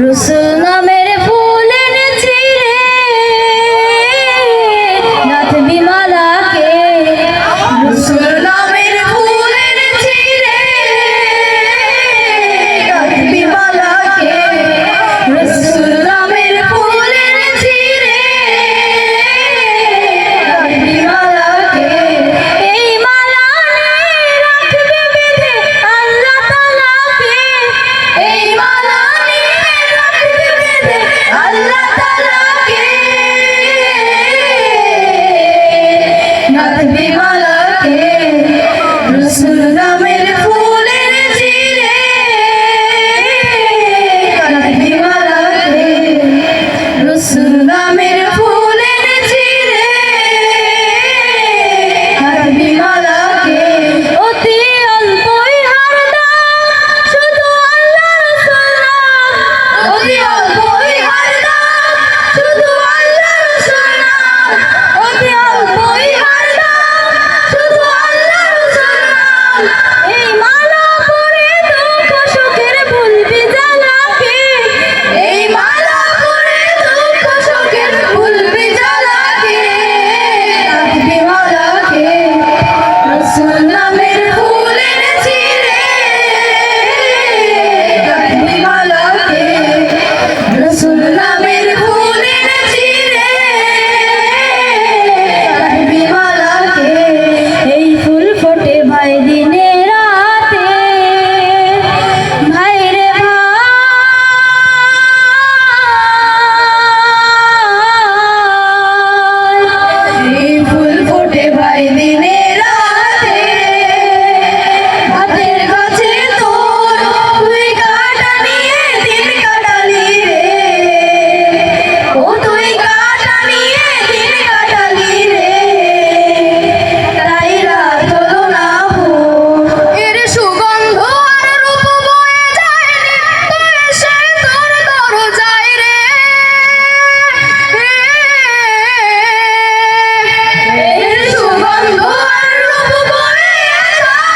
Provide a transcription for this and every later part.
রসুল নামের ফুল এনেছি রে নাথ বিমালাকে। রসুল নামের ফুল এনেছি রে নাথ বিমালাকে। রসুল নামের ফুল এনেছি রে নাথ বিমালাকে। এই মালা রাখবে বেঁধে আল্লাহ তাআলাকে। এই মালা আল্লাহ তাআলাকে নাথ বিমালাকে। রসুল নামের ফুল এনেছি রে নাথ বিমালাকে। রসুল নামের ফুল এনেছি রে নাথ বিমালাকে। অতি অল্পই হার দাম শুধু আল্লাহ রসুল নাম। অতি অল্পই হার দাম শুধু আল্লাহ রসুল নাম। অতি অল্পই হার দাম শুধু আল্লাহ রসুল নাম। এই মালা পরে দুঃখ সুখের ভুলবি জ্বালাকে। এই মালা পরে দুঃখ সুখের ভুলবি জ্বালাকে। নাথ বিমালাকে। রসুল নামের ফুল এনেছি রে নাথ বিমালাকে। রসুল নামের ফুল এনেছি রে নাথ বিমালাকে। এই ফুল ফোটে ভাই দিনে রাতে ভাই রে ভাই। এই ফুল ফোটে ভাই দিনে রাতে হাতের কাছে তোর তুই কাটা নিয়ে দিন কাটালি রে। ও তুই কাটা নিয়ে দিন কাটালি রে। তাই রাত হলো না ভোর। এর সুগন্ধ আর রূপ বয়ে যায় নিত্য এসে তোর দরজায় রে। এর সুগন্ধ আর রূপ বয়ে যায়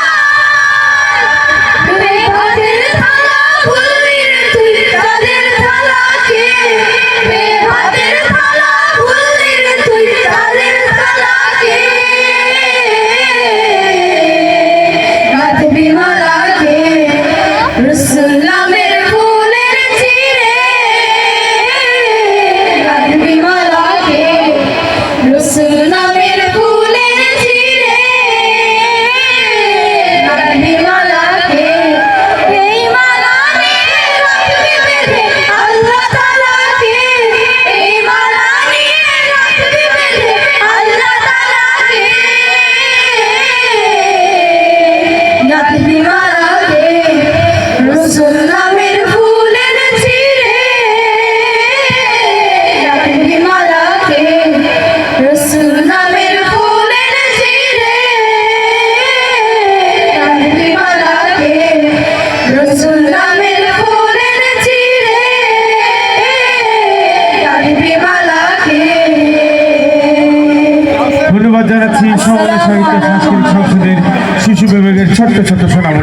বেহাতের থালা ভুললি রে তুই তাদের থালাকে। বেহাতের থালা ভুললি রে তুই তাদের থালাকে। নাথ বিমালাকে। রসুল নামের ফুল এনেছি রে নাথ বিমালাকে। রসুল নামের ফুল এনেছি রে নাথ বিমালাকে। এই মালা নিয়ে রাখবি বেঁধে আল্লাহ তাআলাকে। এই মালা নিয়ে রাখবি বেঁধে আল্লাহ তাআলাকে। নাথ বিমালাকে। রসুল নামের ফুল এনেছি রে নাথ বিমালাকে। রসুল নামের ফুল এনেছি রে নাথ বিমালাকে। রসুল নামের ফুল এনেছি রে নাথ বিমালাকে। ধন্যবাদ জানাচ্ছি সমাজ সাহিত্য সাংস্কৃতিক সংসদের শিশু বিভাগের ছোট্ট ছোট্ট সোনামণি।